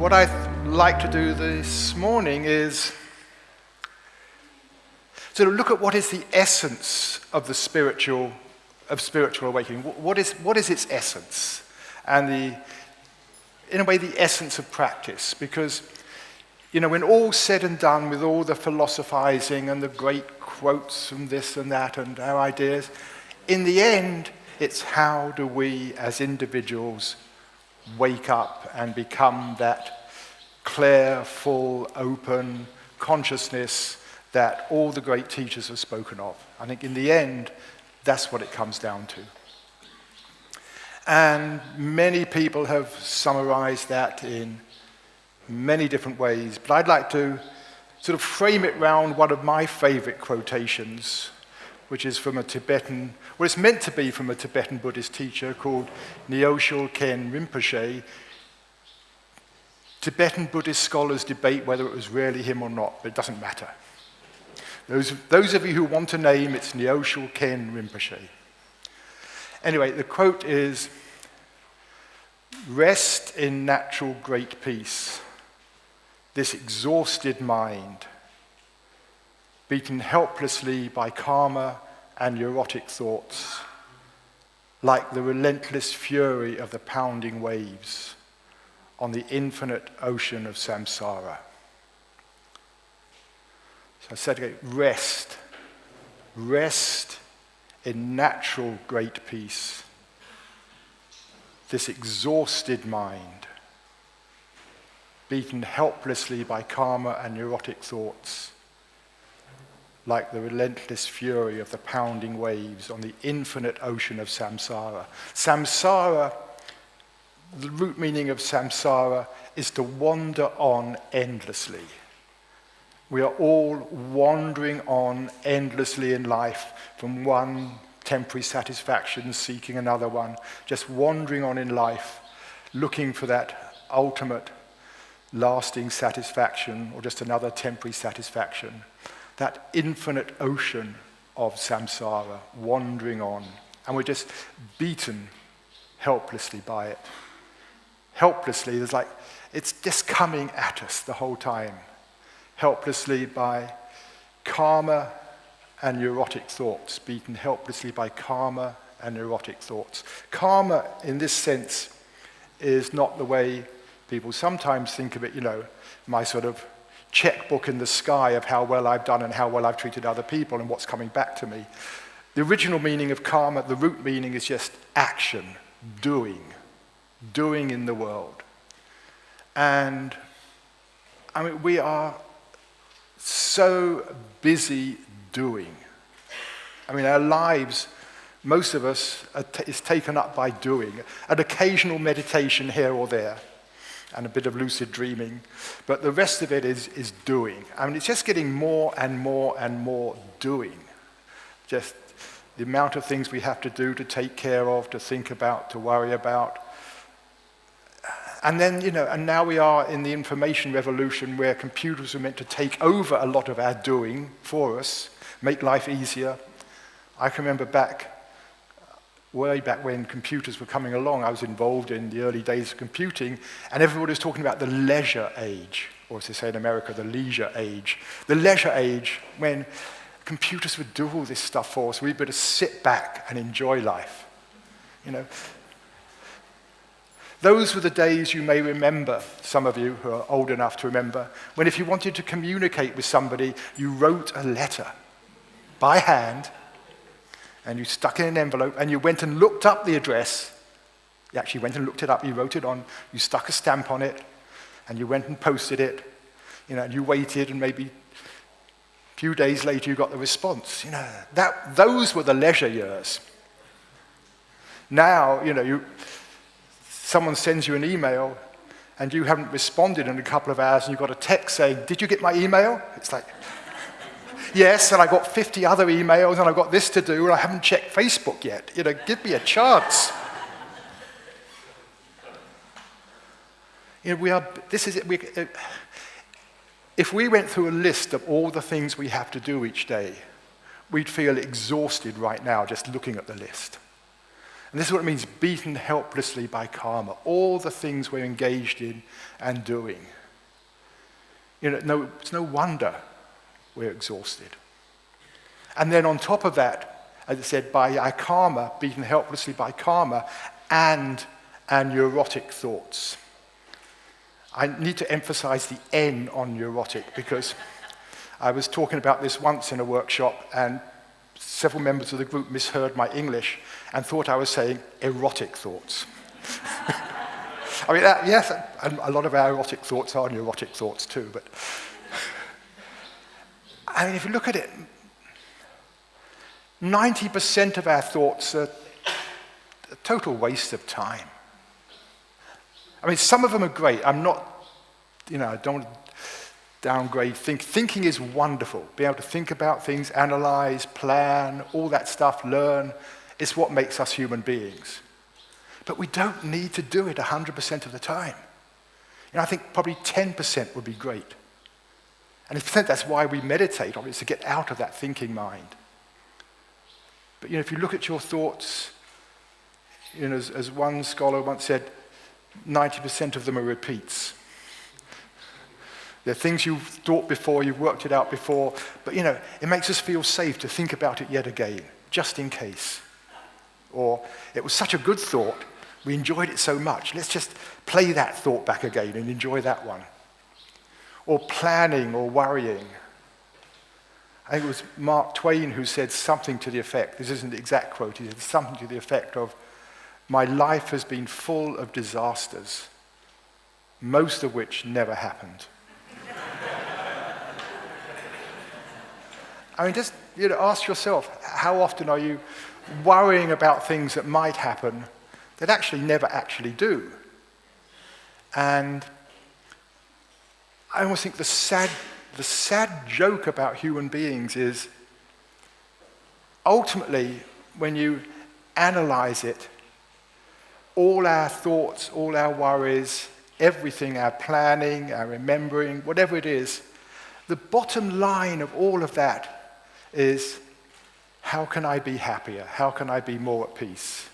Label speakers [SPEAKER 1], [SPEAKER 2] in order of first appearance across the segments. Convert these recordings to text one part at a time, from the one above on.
[SPEAKER 1] What I'd like to do this morning is sort of look at what is the essence of the spiritual awakening. What is its essence? And in a way, the essence of practice. Because, when all's said and done with all the philosophizing and the great quotes from this and that and our ideas, in the end, it's how do we as individuals wake up and become that clear, full, open consciousness that all the great teachers have spoken of. I think in the end, that's what it comes down to. And many people have summarized that in many different ways, but I'd like to sort of frame it round one of my favorite quotations, which is from it's meant to be from a Tibetan Buddhist teacher called Nyoshul Khen Rinpoche. Tibetan Buddhist scholars debate whether it was really him or not, but it doesn't matter. Those of you who want a name, it's Nyoshul Khen Rinpoche. Anyway, the quote is, "Rest in natural great peace, this exhausted mind, beaten helplessly by karma and neurotic thoughts, like the relentless fury of the pounding waves on the infinite ocean of samsara." So I said again, rest in natural great peace, this exhausted mind, beaten helplessly by karma and neurotic thoughts, like the relentless fury of the pounding waves on the infinite ocean of samsara. Samsara, the root meaning of samsara is to wander on endlessly. We are all wandering on endlessly in life, from one temporary satisfaction, seeking another one, just wandering on in life, looking for that ultimate, lasting satisfaction, or just another temporary satisfaction. That infinite ocean of samsara, wandering on, and we're just beaten helplessly by it. Helplessly, it's just coming at us the whole time. Helplessly by karma and neurotic thoughts, beaten helplessly by karma and neurotic thoughts. Karma, in this sense, is not the way people sometimes think of it, my sort of checkbook in the sky of how well I've done and how well I've treated other people and what's coming back to me. The original meaning of karma, the root meaning, is just action, doing in the world. And we are so busy doing. Our lives, most of us, is taken up by doing. An occasional meditation here or there, and a bit of lucid dreaming, but the rest of it is doing. It's just getting more and more and more doing. Just the amount of things we have to do, to take care of, to think about, to worry about. And then, and now we are in the information revolution where computers are meant to take over a lot of our doing for us, make life easier. I can remember way back when computers were coming along, I was involved in the early days of computing, and everybody was talking about the leisure age, or as they say in America, the leisure age. The leisure age, when computers would do all this stuff for us, we'd better sit back and enjoy life. Those were the days you may remember, some of you who are old enough to remember, when if you wanted to communicate with somebody, you wrote a letter by hand, and you stuck it in an envelope, and you went and looked up the address. You actually went and looked it up, you wrote it on, you stuck a stamp on it, and you went and posted it, and you waited, and maybe a few days later you got the response. Those were the leisure years. Now, someone sends you an email, and you haven't responded in a couple of hours, and you've got a text saying, "Did you get my email?" It's like, yes, and I got 50 other emails, and I've got this to do, and I haven't checked Facebook yet. Give me a chance. If we went through a list of all the things we have to do each day, we'd feel exhausted right now just looking at the list. And this is what it means, beaten helplessly by karma. All the things we're engaged in and doing. It's no wonder we're exhausted. And then on top of that, as I said, by our karma, beaten helplessly by karma, and our neurotic thoughts. I need to emphasize the N on neurotic because I was talking about this once in a workshop and several members of the group misheard my English and thought I was saying erotic thoughts. I mean, yes, and a lot of our erotic thoughts are neurotic thoughts too, but I mean, if you look at it, 90% of our thoughts are a total waste of time. I mean, some of them are great. I'm not, I don't want to downgrade thinking is wonderful. Being able to think about things, analyze, plan, all that stuff, learn, is what makes us human beings. But we don't need to do it 100% of the time. I think probably 10% would be great. And in fact, that's why we meditate, obviously, to get out of that thinking mind. But if you look at your thoughts, as one scholar once said, 90% of them are repeats. They're things you've thought before, you've worked it out before, but it makes us feel safe to think about it yet again, just in case. Or it was such a good thought, we enjoyed it so much, let's just play that thought back again and enjoy that one. Or planning or worrying. I think it was Mark Twain who said something to the effect, this isn't the exact quote, he said something to the effect of, "My life has been full of disasters, most of which never happened." I mean, just ask yourself, how often are you worrying about things that might happen that actually never actually do? And I almost think the sad joke about human beings is ultimately, when you analyze it, all our thoughts, all our worries, everything, our planning, our remembering, whatever it is, the bottom line of all of that is, how can I be happier? How can I be more at peace?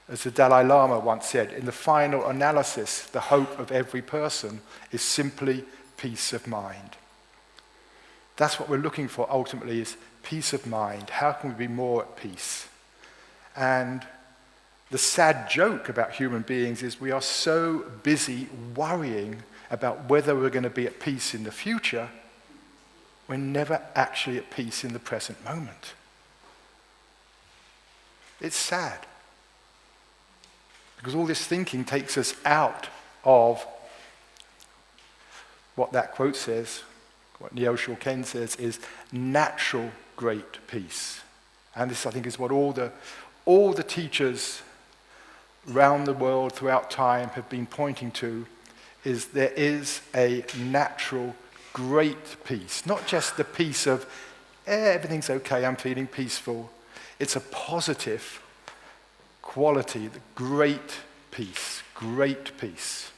[SPEAKER 1] As the Dalai Lama once said, in the final analysis, the hope of every person is simply peace of mind. That's what we're looking for ultimately, is peace of mind. How can we be more at peace? And the sad joke about human beings is we are so busy worrying about whether we're going to be at peace in the future, we're never actually at peace in the present moment. It's sad. Because all this thinking takes us out of what that quote says, what Nyoshul Khen says, is natural great peace. And this, I think, is what all the teachers around the world throughout time have been pointing to, is there is a natural great peace. Not just the peace of, everything's okay, I'm feeling peaceful. It's a positive quality, the great peace, great peace.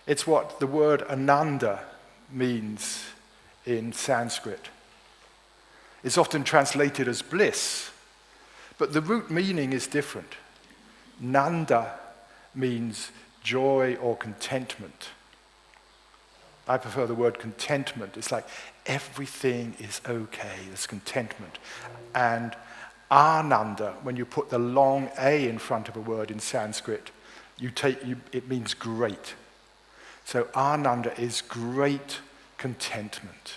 [SPEAKER 1] It's what the word ananda means in Sanskrit. It's often translated as bliss, but the root meaning is different. Nanda means joy or contentment. I prefer the word contentment. It's like everything is okay, there's contentment. And ananda, when you put the long A in front of a word in Sanskrit, it means great. So ananda is great contentment.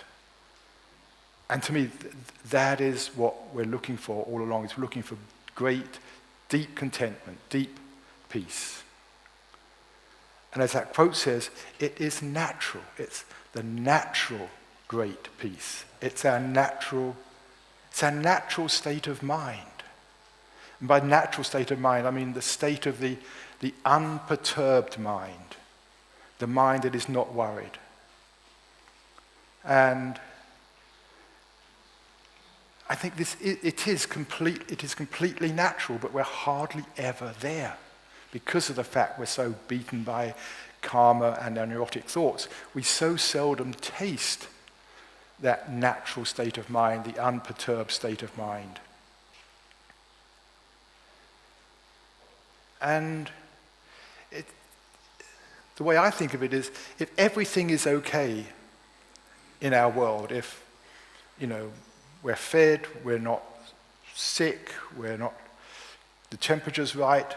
[SPEAKER 1] And to me, that is what we're looking for all along. We're looking for great, deep contentment, deep peace. And as that quote says, it is natural. It's the natural great peace. It's our natural state of mind. And by natural state of mind, I mean the state of the unperturbed mind, the mind that is not worried. And I think it is completely natural, but we're hardly ever there. Because of the fact we're so beaten by karma and our neurotic thoughts, we so seldom taste that natural state of mind, the unperturbed state of mind. And the way I think of it is, if everything is okay in our world, if, we're fed, we're not sick, the temperature's right,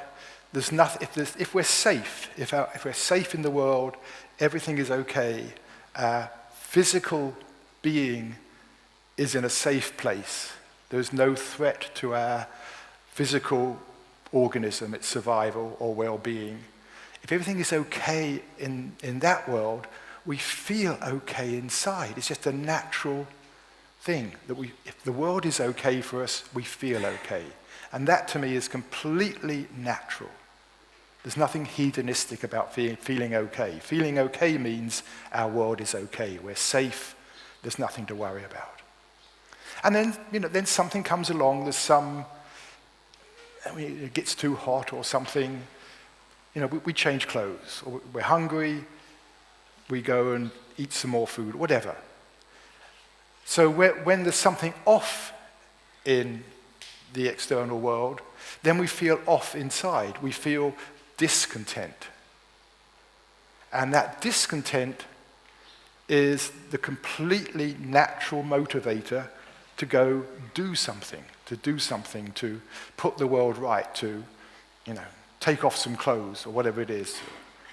[SPEAKER 1] there's nothing, if we're safe, if we're safe in the world, everything is okay, our physical being is in a safe place. There's no threat to our physical organism, its survival or well-being. If everything is okay in that world, we feel okay inside. It's just a natural thing that if the world is okay for us, we feel okay. And that to me is completely natural. There's nothing hedonistic about feeling okay. Feeling okay means our world is okay. We're safe. There's nothing to worry about. And then, then something comes along. There's it gets too hot or something. We change clothes. Or we're hungry. We go and eat some more food, whatever. So when there's something off in the external world, then we feel off inside. We feel discontent. And that discontent is the completely natural motivator to go do something, to put the world right, to, take off some clothes or whatever it is,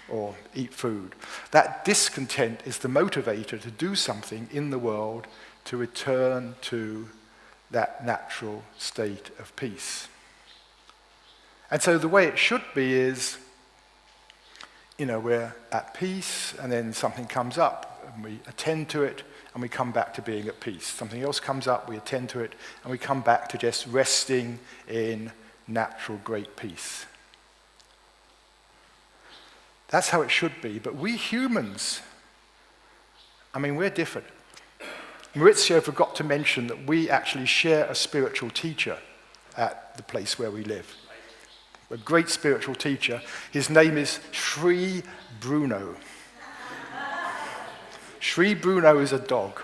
[SPEAKER 1] or eat food. That discontent is the motivator to do something in the world to return to that natural state of peace. And so the way it should be is, we're at peace, and then something comes up, and we attend to it, and we come back to being at peace. Something else comes up, we attend to it, and we come back to just resting in natural great peace. That's how it should be. But we humans, we're different. Maurizio forgot to mention that we actually share a spiritual teacher at the place where we live. A great spiritual teacher. His name is Sri Bruno. Sri Bruno is a dog.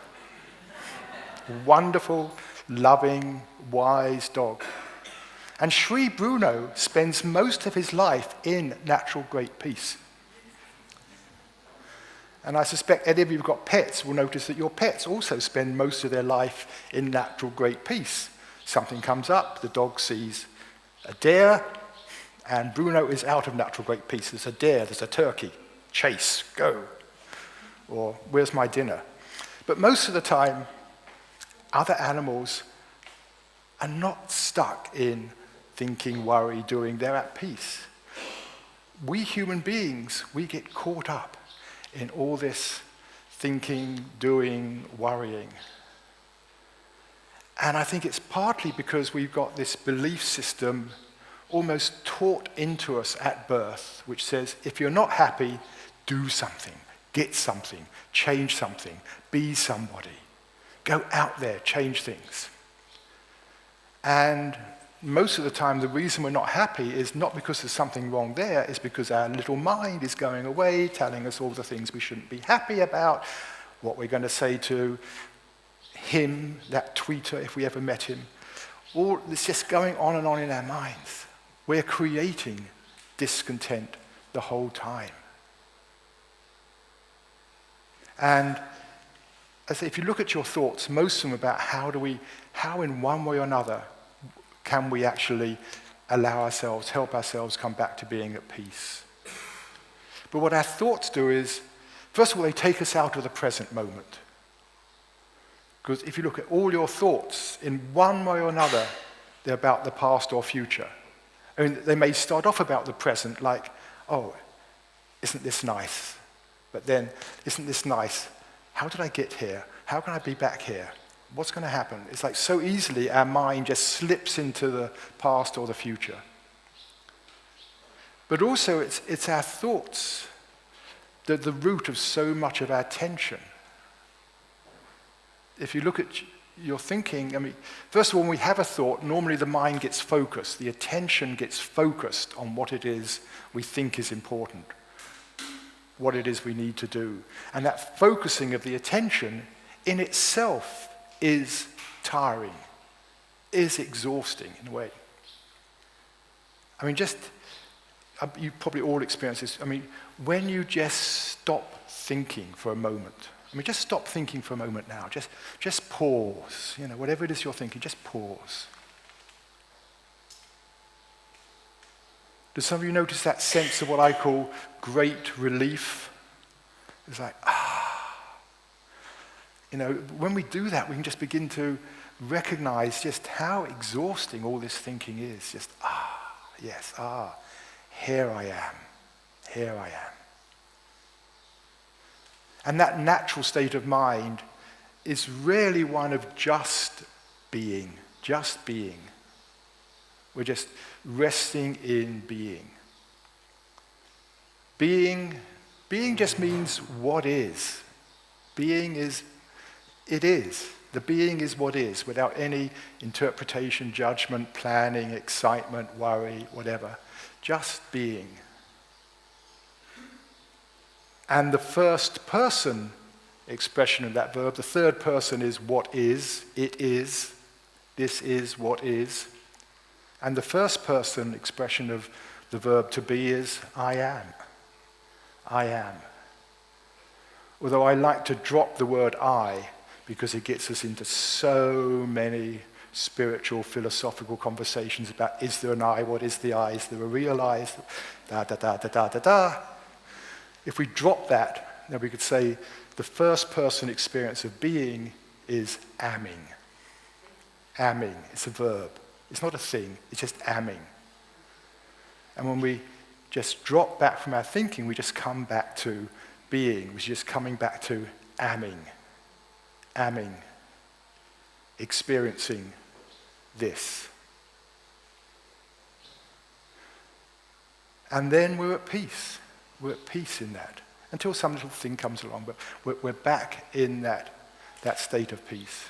[SPEAKER 1] A wonderful, loving, wise dog. And Sri Bruno spends most of his life in natural great peace. And I suspect any of you who've got pets will notice that your pets also spend most of their life in natural great peace. Something comes up, the dog sees a deer, and Bruno is out of natural great peace. There's a deer, there's a turkey, chase, go. Or, where's my dinner? But most of the time, other animals are not stuck in thinking, worry, doing, they're at peace. We human beings, we get caught up in all this thinking, doing, worrying. And I think it's partly because we've got this belief system almost taught into us at birth, which says, if you're not happy, do something, get something, change something, be somebody. Go out there, change things. And most of the time, the reason we're not happy is not because there's something wrong there, it's because our little mind is going away, telling us all the things we shouldn't be happy about, what we're going to say to him, that tweeter, if we ever met him. All it's just going on and on in our minds. We're creating discontent the whole time. And I say, if you look at your thoughts, most of them about how in one way or another, can we actually help ourselves come back to being at peace? But what our thoughts do is, first of all, they take us out of the present moment. Because if you look at all your thoughts, in one way or another, they're about the past or future. They may start off about the present, like, oh, isn't this nice? But then, isn't this nice? How did I get here? How can I be back here? What's going to happen? It's like so easily our mind just slips into the past or the future. But also it's our thoughts that are the root of so much of our tension. If you look at your thinking, first of all, when we have a thought, normally the mind gets focused. The attention gets focused on what it is we think is important, what it is we need to do. And that focusing of the attention in itself is tiring, is exhausting in a way. Just you probably all experience this. I mean, when you just stop thinking for a moment, just stop thinking for a moment now. Just pause. Whatever it is you're thinking, just pause. Do some of you notice that sense of what I call great relief? It's like, when we do that, we can just begin to recognize just how exhausting all this thinking is. Just, yes, here I am. And that natural state of mind is really one of just being. We're just resting in being. Being just means what is. Being is, it is. The being is what is, without any interpretation, judgment, planning, excitement, worry, whatever. Just being. And the first person expression of that verb, the third person is what is, it is, this is what is. And the first person expression of the verb to be is I am. Although I like to drop the word I, because it gets us into so many spiritual, philosophical conversations about is there an I, what is the I, is there a real I, da. If we drop that, then we could say the first person experience of being is Aming. Aming, it's a verb. It's not a thing, it's just Aming. And when we just drop back from our thinking, we just come back to being, which is just coming back to Aming. Aming, experiencing this. And then we're at peace. We're at peace in that. Until some little thing comes along, but we're back in that state of peace.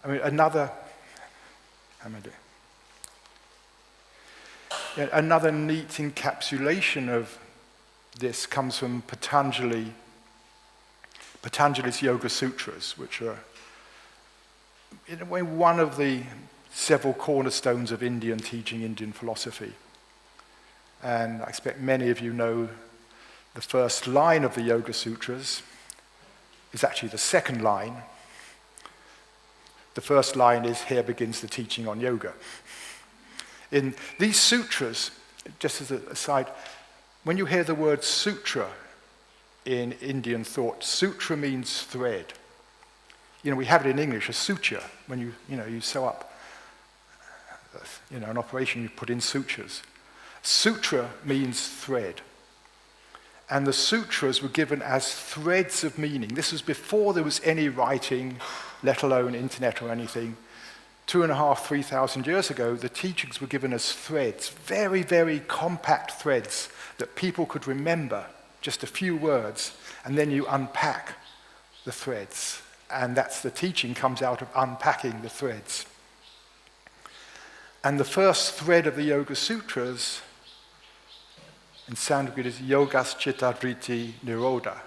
[SPEAKER 1] Another neat encapsulation of this comes from Patanjali's Yoga Sutras, which are, in a way, one of the several cornerstones of Indian teaching, Indian philosophy. And I expect many of you know the first line of the Yoga Sutras is actually the second line. The first line is, here begins the teaching on yoga. In these sutras, just as an aside, when you hear the word sutra in Indian thought, sutra means thread. We have it in English, a suture. When you sew up, an operation, you put in sutures. Sutra means thread. And the sutras were given as threads of meaning. This was before there was any writing, let alone internet or anything. 2,500, 3,000 years ago, the teachings were given as threads, very, very compact threads that people could remember, just a few words, and then you unpack the threads. And that's the teaching comes out of unpacking the threads. And the first thread of the Yoga Sutras in Sanskrit is yogas chitta vritti nirodha,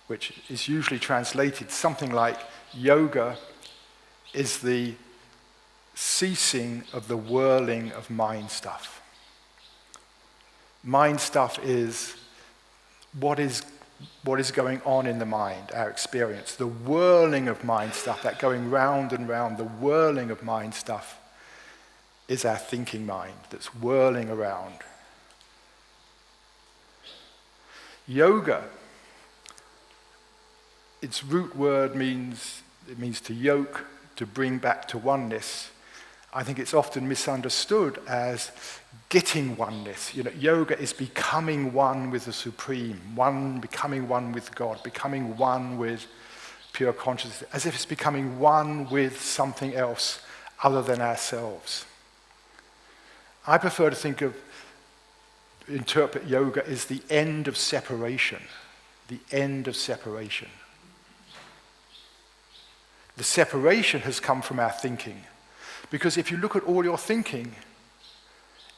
[SPEAKER 1] which is usually translated something like yoga is the ceasing of the whirling of mind stuff. Mind stuff is what is going on in the mind, our experience. The whirling of mind stuff, that going round and round, the whirling of mind stuff is our thinking mind that's whirling around. Yoga, its root word means to yoke, to bring back to oneness. I think it's often misunderstood as getting oneness. Yoga is becoming one with the Supreme, becoming one with God, becoming one with pure consciousness, as if it's becoming one with something else other than ourselves. I prefer to interpret yoga as the end of separation, the end of separation. The separation has come from our thinking. Because if you look at all your thinking,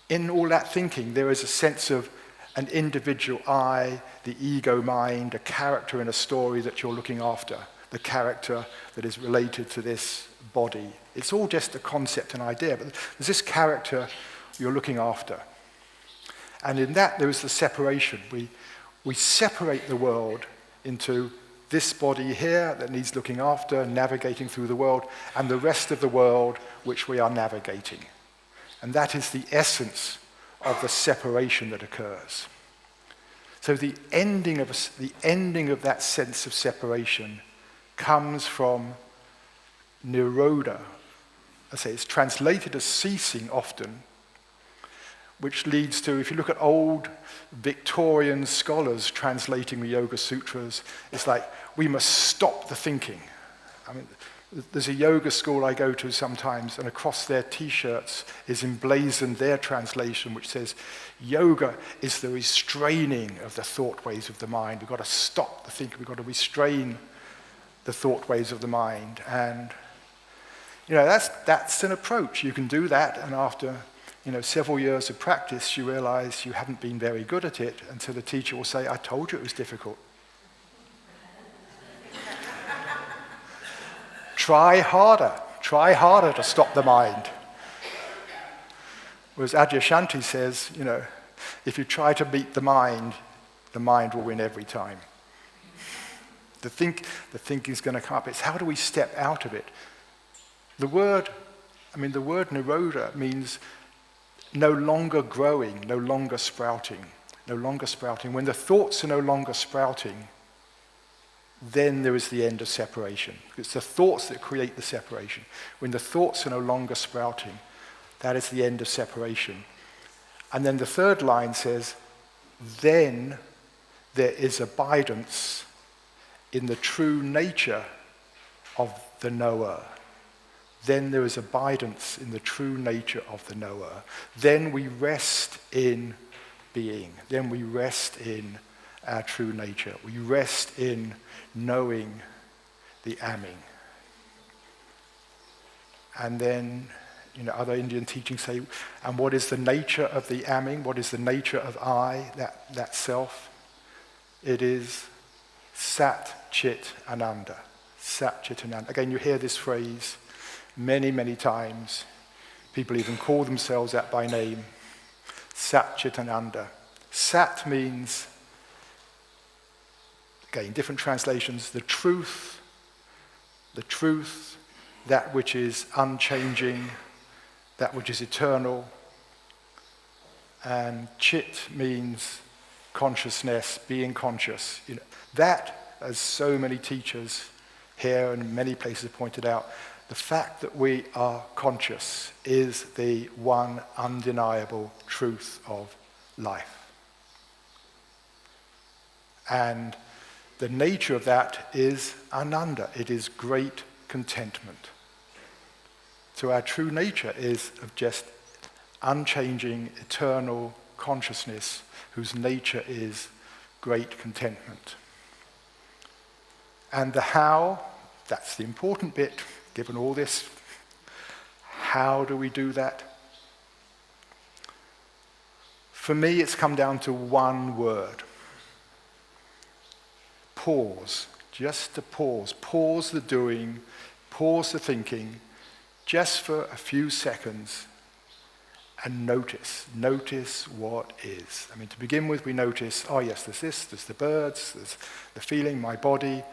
[SPEAKER 1] in all that thinking, there is a sense of an individual I, the ego mind, a character in a story that you're looking after, the character that is related to this body, It's all just a concept and idea, but there's this character you're looking after. And in that, there is the separation. We separate the world into this body here that needs looking after, navigating through the world, and the rest of the world which we are navigating. And that is the essence of the separation that occurs. So the ending of that sense of separation comes from Nirodha. I say it's translated as ceasing often, which leads to, if you look at old Victorian scholars translating the Yoga Sutras, it's like, we must stop the thinking. I mean, there's a yoga school I go to sometimes, and across their t-shirts is emblazoned their translation, which says, yoga is the restraining of the thought waves of the mind. We've got to stop the thinking, we've got to restrain the thought waves of the mind. And that's an approach. You can do that, and after several years of practice, you realize you haven't been very good at it until the teacher will say, I told you it was difficult. Try harder to stop the mind. Whereas Adyashanti says, if you try to beat the mind will win every time. The thinking's going to come up. It's how do we step out of it? The word Nirodha means no longer growing, no longer sprouting. When the thoughts are no longer sprouting, then there is the end of separation. It's the thoughts that create the separation. When the thoughts are no longer sprouting, that is the end of separation. And then the third line says, then there is abidance in the true nature of the knower. Then there is abidance in the true nature of the knower. Then we rest in being. Then we rest in our true nature. We rest in knowing the Aming. And then, other Indian teachings say, and what is the nature of the Aming? What is the nature of I, that self? It is Sat Chit Ananda. Sat Chit Ananda. Again, you hear this phrase many, many times. People even call themselves that by name. Sat Chit Ananda. Sat means, again, different translations, the truth, that which is unchanging, that which is eternal. And Chit means consciousness, being conscious. That, as so many teachers here and many places have pointed out, the fact that we are conscious is the one undeniable truth of life. And the nature of that is ananda. It is great contentment. So our true nature is of just unchanging, eternal consciousness whose nature is great contentment. And the how, that's the important bit, given all this. How do we do that? For me, it's come down to one word. Pause. Just to pause. Pause the doing, pause the thinking, just for a few seconds, and notice. Notice what is. To begin with, we notice, oh yes, there's this, there's the birds, there's the feeling, my body.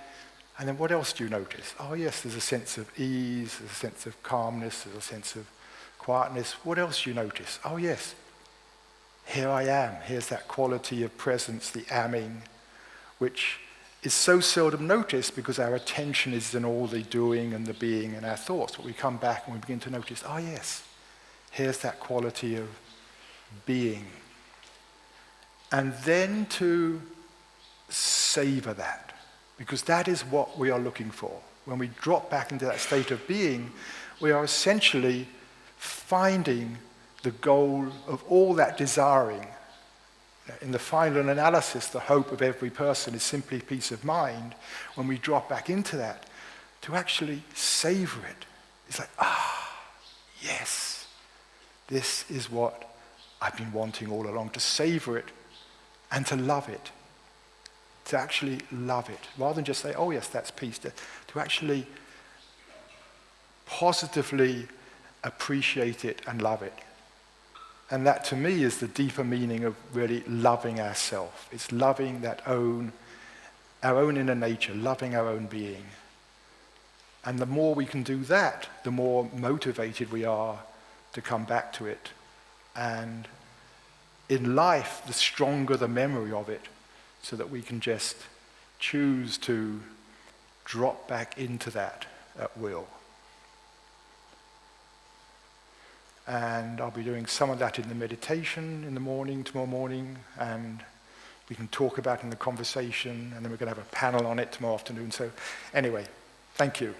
[SPEAKER 1] And then what else do you notice? Oh yes, there's a sense of ease, there's a sense of calmness, there's a sense of quietness. What else do you notice? Oh yes, here I am. Here's that quality of presence, the Aming, which is so seldom noticed because our attention is in all the doing and the being and our thoughts. But we come back and we begin to notice, oh yes, here's that quality of being. And then to savor that. Because that is what we are looking for. When we drop back into that state of being, we are essentially finding the goal of all that desiring. In the final analysis, the hope of every person is simply peace of mind. When we drop back into that, to actually savor it. It's like, yes, this is what I've been wanting all along, to savor it and to love it. To actually love it, rather than just say, oh yes, that's peace, to actually positively appreciate it and love it. And that to me is the deeper meaning of really loving ourselves. It's loving our own inner nature, loving our own being. And the more we can do that, the more motivated we are to come back to it. And in life, the stronger the memory of it, so that we can just choose to drop back into that at will. And I'll be doing some of that in the meditation in the morning, tomorrow morning, and we can talk about it in the conversation, and then we're going to have a panel on it tomorrow afternoon. So anyway, thank you.